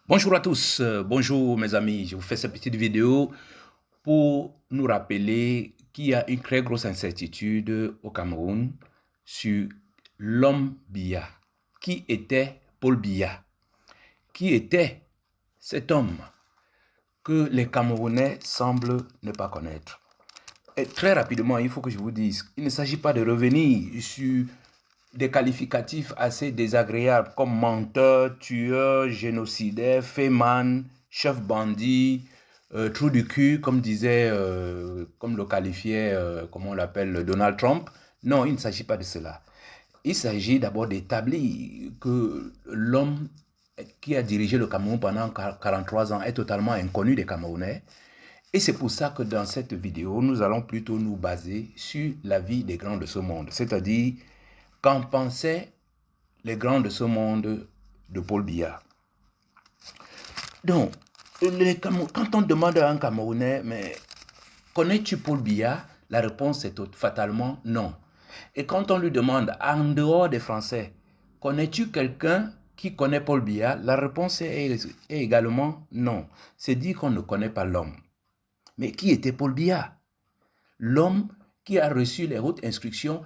Bonjour à tous, bonjour mes amis. Je vous fais cette petite vidéo pour nous rappeler qu'il y a une très grosse incertitude au Cameroun sur l'homme Biya. Qui était Paul Biya? Qui était cet homme que les Camerounais semblent ne pas connaître? Et très rapidement, il faut que je vous dise, il ne s'agit pas de revenir sur des qualificatifs assez désagréables comme menteur, tueur, génocidaire, féman, chef bandit, trou du cul, comme disait, comme le qualifiait, comment on l'appelle, Donald Trump. Non, il ne s'agit pas de cela. Il s'agit d'abord d'établir que l'homme qui a dirigé le Cameroun pendant 43 ans est totalement inconnu des Camerounais. Et c'est pour ça que dans cette vidéo, nous allons plutôt nous baser sur la vie des grands de ce monde, c'est-à-dire qu'en pensaient les grands de ce monde de Paul Biya. Donc, quand on demande à un Camerounais, mais connais-tu Paul Biya? La réponse est fatalement non. Et quand on lui demande, en dehors des Français, connais-tu quelqu'un qui connaît Paul Biya? La réponse est également non. C'est dire qu'on ne connaît pas l'homme. Mais qui était Paul Biya? L'homme qui a reçu les hautes instructions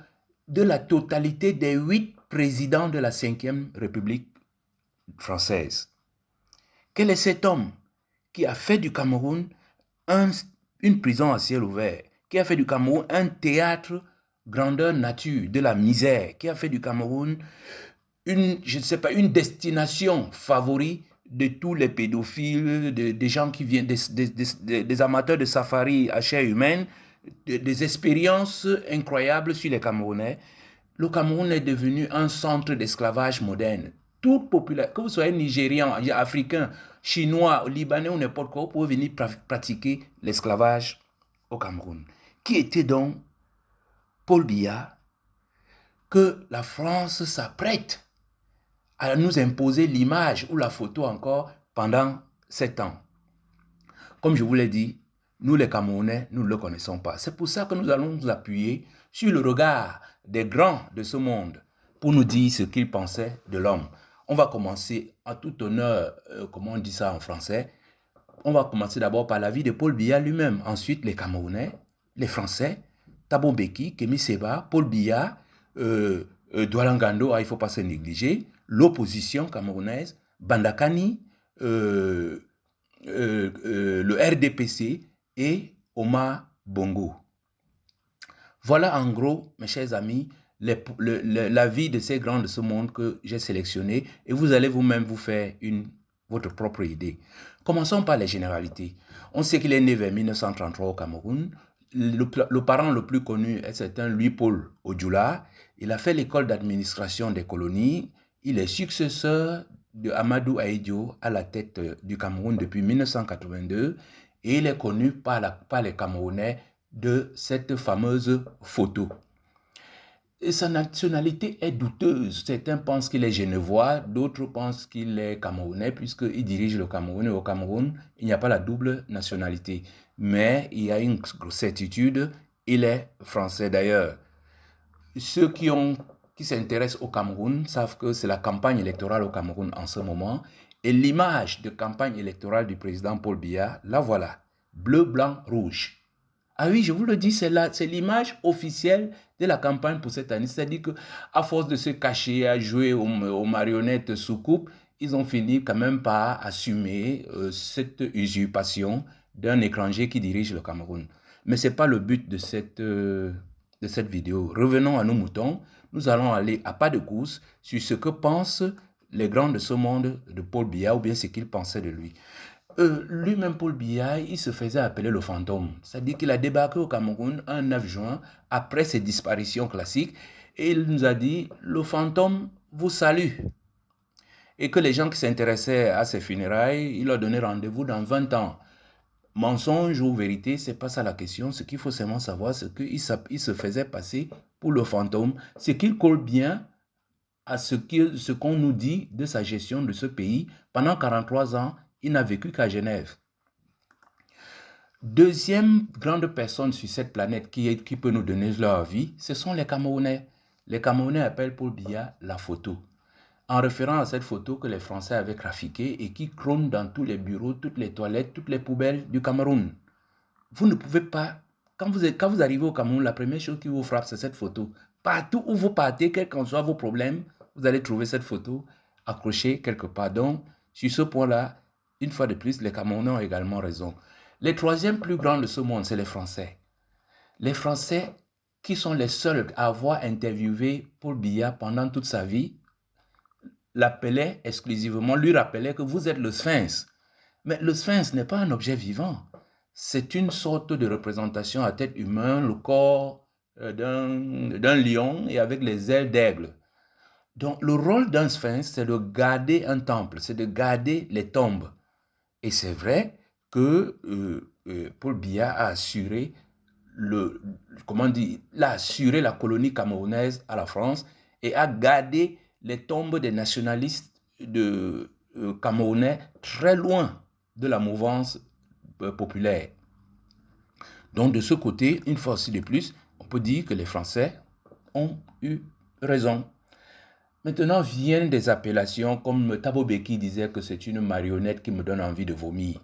de la totalité des 8 présidents de la 5e République française. Quel est cet homme qui a fait du Cameroun une prison à ciel ouvert, qui a fait du Cameroun un théâtre grandeur nature de la misère, qui a fait du Cameroun une destination favorite de tous les pédophiles, des gens qui viennent, des amateurs de safari à chair humaine, des expériences incroyables sur les Camerounais. Le Cameroun est devenu un centre d'esclavage moderne. Toute population, que vous soyez nigérian, africain, chinois, libanais ou n'importe quoi, vous pouvez venir pratiquer l'esclavage au Cameroun. Qui était donc Paul Biya que la France s'apprête à nous imposer l'image ou la photo encore pendant 7 ans? Comme je vous l'ai dit, nous les Camerounais, nous ne le connaissons pas. C'est pour ça que nous allons nous appuyer sur le regard des grands de ce monde pour nous dire ce qu'ils pensaient de l'homme. On va commencer en tout honneur, comment on dit ça en français, on va commencer d'abord par la vie de Paul Biya lui-même. Ensuite, les Camerounais, les Français, Thabo Mbeki, Kémy Séba, Paul Biya, Douala Ngando, il ne faut pas se négliger, l'opposition camerounaise, Bandakani, le RDPC et Omar Bongo. Voilà en gros, mes chers amis, la vie de ces grands de ce monde que j'ai sélectionné et vous allez vous-même vous faire votre propre idée. Commençons par les généralités. On sait qu'il est né vers 1933 au Cameroun. Le parent le plus connu est certain Louis-Paul Odjoula. Il a fait l'école d'administration des colonies. Il est successeur de Amadou Ahidjo à la tête du Cameroun depuis 1982 et il est connu par les Camerounais de cette fameuse photo. Et sa nationalité est douteuse. Certains pensent qu'il est genevois, d'autres pensent qu'il est camerounais puisqu'il dirige le Cameroun. Et au Cameroun, il n'y a pas la double nationalité. Mais il y a une certitude, il est français d'ailleurs. Ceux qui s'intéressent au Cameroun savent que c'est la campagne électorale au Cameroun en ce moment. Et l'image de campagne électorale du président Paul Biya, la voilà. Bleu, blanc, rouge. Ah oui, je vous le dis, c'est l'image officielle de la campagne pour cette année. C'est-à-dire qu'à force de se cacher, à jouer aux marionnettes sous coupe, ils ont fini quand même par assumer cette usurpation d'un étranger qui dirige le Cameroun. Mais ce n'est pas le but de cette vidéo. Revenons à nos moutons. Nous allons aller à pas de course sur ce que pensent les grands de ce monde de Paul Biya ou bien ce qu'ils pensaient de lui. Lui-même, Paul Biya, il se faisait appeler le fantôme. C'est-à-dire qu'il a débarqué au Cameroun un 9 juin, après ses disparitions classiques, et il nous a dit, le fantôme vous salue. Et que les gens qui s'intéressaient à ses funérailles, il leur donnait rendez-vous dans 20 ans. Mensonge ou vérité, c'est pas ça la question. Ce qu'il faut seulement savoir, c'est qu'il se faisait passer pour le fantôme, ce qu'il colle bien à ce qu'on nous dit de sa gestion de ce pays. Pendant 43 ans, il n'a vécu qu'à Genève. Deuxième grande personne sur cette planète qui peut nous donner leur vie, ce sont les Camerounais. Les Camerounais appellent Paul Biya la photo. en référant à cette photo que les Français avaient trafiquée et qui trône dans tous les bureaux, toutes les toilettes, toutes les poubelles du Cameroun. Vous ne pouvez pas, quand vous arrivez au Cameroun, la première chose qui vous frappe, c'est cette photo. Partout où vous partez, quels qu'en soient vos problèmes, vous allez trouver cette photo accrochée quelque part. Donc, sur ce point-là, une fois de plus, les Camerounais ont également raison. Les troisièmes plus grands de ce monde, c'est les Français. Les Français qui sont les seuls à avoir interviewé Paul Biya pendant toute sa vie, l'appelaient exclusivement, lui rappelaient que vous êtes le Sphinx. Mais le Sphinx n'est pas un objet vivant. C'est une sorte de représentation à tête humaine, le corps d'un lion et avec les ailes d'aigle. Donc le rôle d'un Sphinx, c'est de garder un temple, c'est de garder les tombes. Et c'est vrai que Paul Biya a assuré il a assuré la colonie camerounaise à la France et a gardé les tombes des nationalistes camerounais très loin de la mouvance populaire. Donc de ce côté, une fois aussi de plus, on peut dire que les Français ont eu raison. Maintenant viennent des appellations comme Thabo Mbeki disait que c'est une marionnette qui me donne envie de vomir.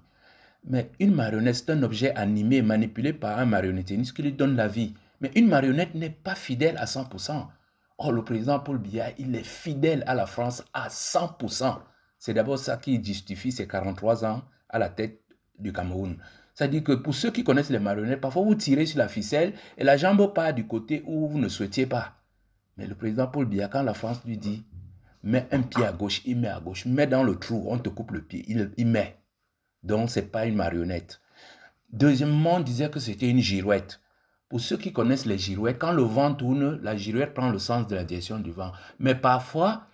Mais une marionnette, c'est un objet animé, manipulé par un marionnettiste qui lui donne la vie. Mais une marionnette n'est pas fidèle à 100%. Or, le président Paul Biya, il est fidèle à la France à 100%. C'est d'abord ça qui justifie ses 43 ans à la tête du Cameroun. C'est-à-dire que pour ceux qui connaissent les marionnettes, parfois vous tirez sur la ficelle et la jambe part du côté où vous ne souhaitiez pas. Mais le président Paul Biya, quand la France lui dit « mets un pied à gauche », il met à gauche. « Mets dans le trou, on te coupe le pied », il met. Donc, ce n'est pas une marionnette. Deuxièmement, on disait que c'était une girouette. Pour ceux qui connaissent les girouettes, quand le vent tourne, la girouette prend le sens de la direction du vent. Mais parfois,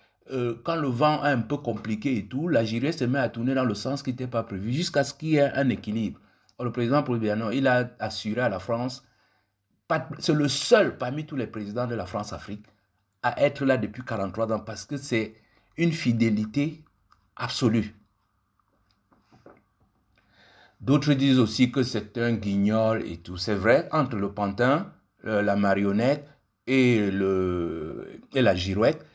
quand le vent est un peu compliqué et tout, la girouette se met à tourner dans le sens qui n'était pas prévu, jusqu'à ce qu'il y ait un équilibre. Alors, le président Paul Biya, il a assuré à la France, c'est le seul parmi tous les présidents de la France-Afrique à être là depuis 43 ans, parce que c'est une fidélité absolue. D'autres disent aussi que c'est un guignol et tout. C'est vrai, entre le pantin, la marionnette et la girouette,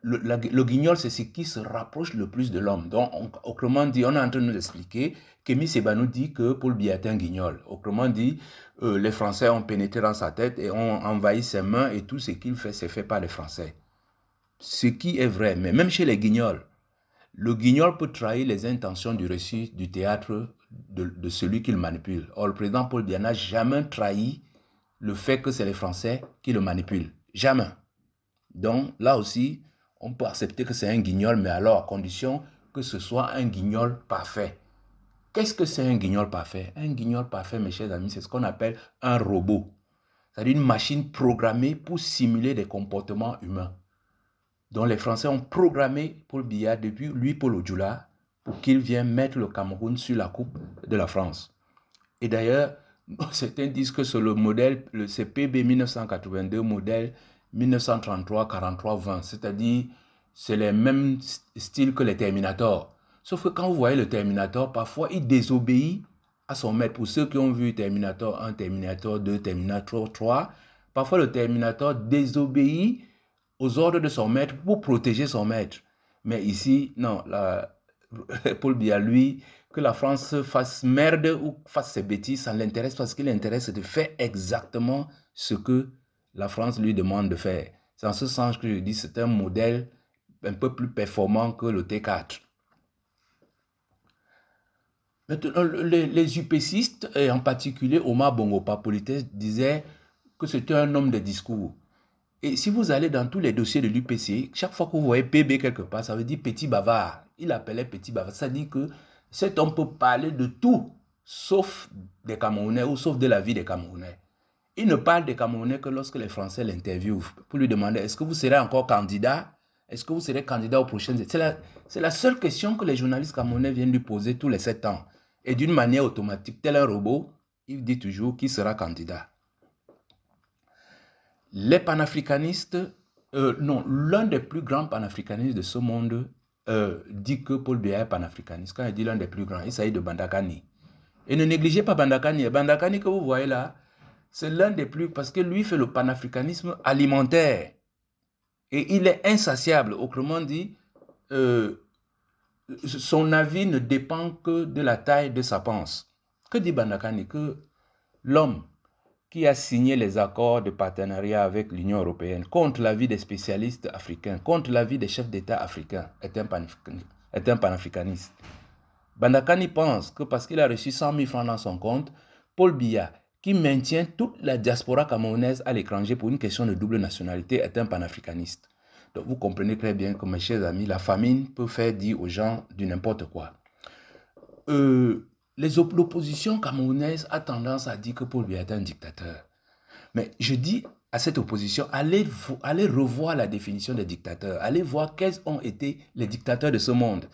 le guignol, c'est ce qui se rapproche le plus de l'homme. Donc, autrement dit, on est en train de nous expliquer qu'Émile Seba nous dit que Paul Biya est un guignol. Autrement dit, les Français ont pénétré dans sa tête et ont envahi ses mains et tout ce qu'il fait, c'est fait par les Français. Ce qui est vrai, mais même chez les guignols, le guignol peut trahir les intentions du récit du théâtre de celui qu'il manipule. Or, le président Paul Biya n'a jamais trahi le fait que c'est les Français qui le manipulent. Jamais. Donc, là aussi, on peut accepter que c'est un guignol, mais alors à condition que ce soit un guignol parfait. Qu'est-ce que c'est un guignol parfait? Un guignol parfait, mes chers amis, c'est ce qu'on appelle un robot. C'est-à-dire une machine programmée pour simuler des comportements humains. Donc les Français ont programmé Paul Biya depuis lui, Paul Odjoula, pour qu'il vienne mettre le Cameroun sur la coupe de la France. Et d'ailleurs, certains disent que c'est le modèle, le CPB 1982, modèle 1933, 43, 20. C'est-à-dire, c'est les mêmes styles que les Terminators. Sauf que quand vous voyez le Terminator, parfois il désobéit à son maître. Pour ceux qui ont vu Terminator 1, Terminator 2, Terminator 3, parfois le Terminator désobéit aux ordres de son maître pour protéger son maître. Mais ici, non, Paul Biya, lui, que la France fasse merde ou fasse ses bêtises, ça l'intéresse parce qu'il l'intéresse de faire exactement ce que la France lui demande de faire. C'est en ce sens que je dis que c'est un modèle un peu plus performant que le T4. Maintenant, les UPCistes, et en particulier Omar Bongo Papolitès, disaient que c'était un homme de discours. Et si vous allez dans tous les dossiers de l'UPC, chaque fois que vous voyez PB quelque part, ça veut dire petit bavard. Il appelait petit bavard. Ça dit que cet homme peut parler de tout, sauf des Camerounais ou sauf de la vie des Camerounais. Il ne parle des Camerounais que lorsque les Français l'interviewent pour lui demander est-ce que vous serez encore candidat? Est-ce que vous serez candidat aux prochaines... C'est la seule question que les journalistes camerounais viennent lui poser tous les 7 ans. Et d'une manière automatique, tel un robot, il dit toujours qui sera candidat. Les panafricanistes, l'un des plus grands panafricanistes de ce monde dit que Paul Biya est panafricaniste. Quand il dit l'un des plus grands, il s'agit de Bandakani. Et ne négligez pas Bandakani. Bandakani que vous voyez là, c'est l'un des plus, parce que lui fait le panafricanisme alimentaire. Et il est insatiable. Autrement dit, son avis ne dépend que de la taille de sa panse. Que dit Bandakani? Que l'homme qui a signé les accords de partenariat avec l'Union européenne contre l'avis des spécialistes africains, contre l'avis des chefs d'État africains, est un panafricaniste. Bandakani pense que parce qu'il a reçu 100 000 francs dans son compte, Paul Biya, qui maintient toute la diaspora camerounaise à l'étranger pour une question de double nationalité, est un panafricaniste. Donc vous comprenez très bien que, mes chers amis, la famine peut faire dire aux gens du n'importe quoi. L'opposition camerounaise a tendance à dire que Paul Biya est un dictateur. Mais je dis à cette opposition, allez revoir la définition des dictateurs, allez voir quels ont été les dictateurs de ce monde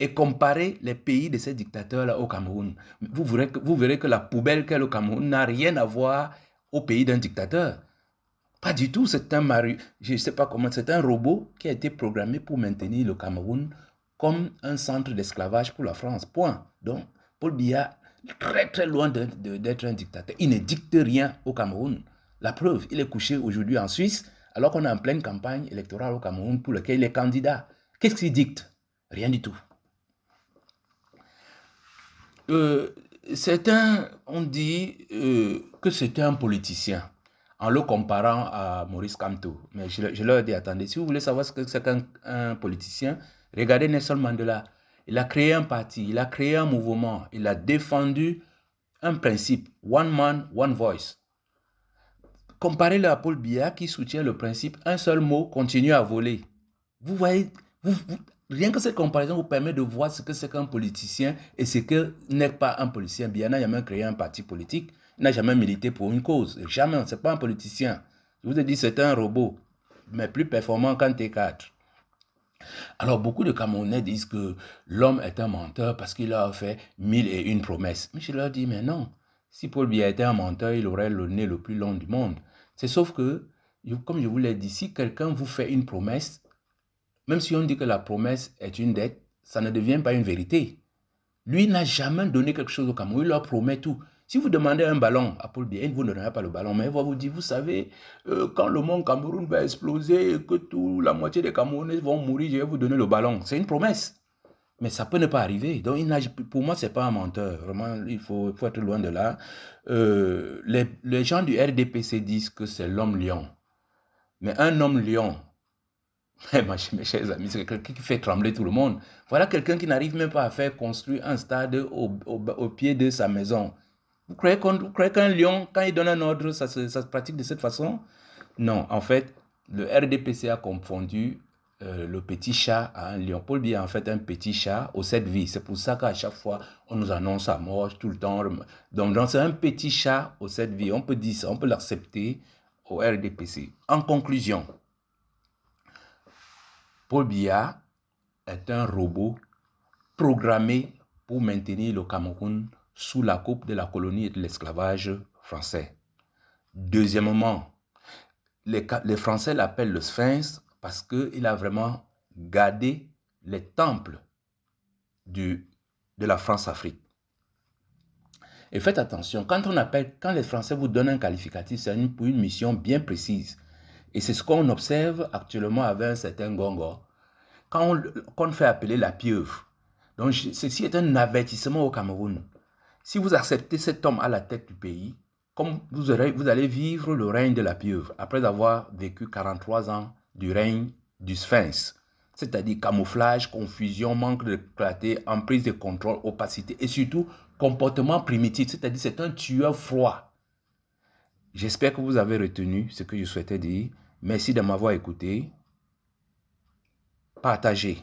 et comparer les pays de ces dictateurs-là au Cameroun. Vous verrez que la poubelle qu'est le Cameroun n'a rien à voir au pays d'un dictateur. Pas du tout, c'est je ne sais pas comment, c'est un robot qui a été programmé pour maintenir le Cameroun comme un centre d'esclavage pour la France, point. Donc, Paul Biya, très très loin d'être un dictateur. Il ne dicte rien au Cameroun. La preuve, il est couché aujourd'hui en Suisse, alors qu'on est en pleine campagne électorale au Cameroun pour laquelle il est candidat. Qu'est-ce qu'il dicte? Rien du tout. Certains ont dit que c'était un politicien, en le comparant à Maurice Kamto. Mais je leur ai dit, attendez, si vous voulez savoir ce que c'est qu'un politicien, regardez Nelson Mandela. Il a créé un parti, il a créé un mouvement, il a défendu un principe, one man, one voice. Comparez-le à Paul Biya qui soutient le principe, un seul mot, continue à voler. Vous voyez, rien que cette comparaison vous permet de voir ce que c'est qu'un politicien et ce que n'est pas un politicien. Biya n'a jamais créé un parti politique, il n'a jamais milité pour une cause. Jamais, ce n'est pas un politicien. Je vous ai dit, c'est un robot, mais plus performant qu'un T4. Alors, beaucoup de Camerounais disent que l'homme est un menteur parce qu'il a fait 1001 promesses. Mais je leur dis, mais non. Si Paul Biya était un menteur, il aurait le nez le plus long du monde. C'est sauf que, comme je vous l'ai dit, si quelqu'un vous fait une promesse, même si on dit que la promesse est une dette, ça ne devient pas une vérité. Lui n'a jamais donné quelque chose au Cameroun, il leur promet tout. Si vous demandez un ballon à Paul Biya, il ne vous donnera pas le ballon, mais il va vous dire, vous savez, quand le monde Cameroun va exploser et que la moitié des Camerounais vont mourir, je vais vous donner le ballon. C'est une promesse. Mais ça peut ne pas arriver. Donc, pour moi, ce n'est pas un menteur. Vraiment, il faut être loin de là. Les gens du RDPC disent que c'est l'homme lion. Mais un homme lion, mes chers amis, c'est quelqu'un qui fait trembler tout le monde. Voilà quelqu'un qui n'arrive même pas à faire construire un stade au pied de sa maison. Vous croyez qu'un lion, quand il donne un ordre, ça se pratique de cette façon? Non, en fait, le RDPC a confondu le petit chat à un lion. Paul Biya est en fait un petit chat aux 7 vies. C'est pour ça qu'à chaque fois, on nous annonce sa mort tout le temps. Donc c'est un petit chat aux 7 vies. On peut dire ça, on peut l'accepter au RDPC. En conclusion, Paul Biya est un robot programmé pour maintenir le Cameroun sous la coupe de la colonie et de l'esclavage français. Deuxièmement, les Français l'appellent le Sphinx parce qu'il a vraiment gardé les temples de la France-Afrique. Et faites attention, quand les Français vous donnent un qualificatif, c'est pour une mission bien précise. Et c'est ce qu'on observe actuellement avec un certain Gongo, quand on fait appeler la pieuvre. Donc, ceci est un avertissement au Cameroun. Si vous acceptez cet homme à la tête du pays, comme vous allez vivre le règne de la pieuvre, après avoir vécu 43 ans du règne du Sphinx, c'est-à-dire camouflage, confusion, manque de clarté, emprise de contrôle, opacité et surtout comportement primitif, c'est-à-dire c'est un tueur froid. J'espère que vous avez retenu ce que je souhaitais dire. Merci de m'avoir écouté. Partagez.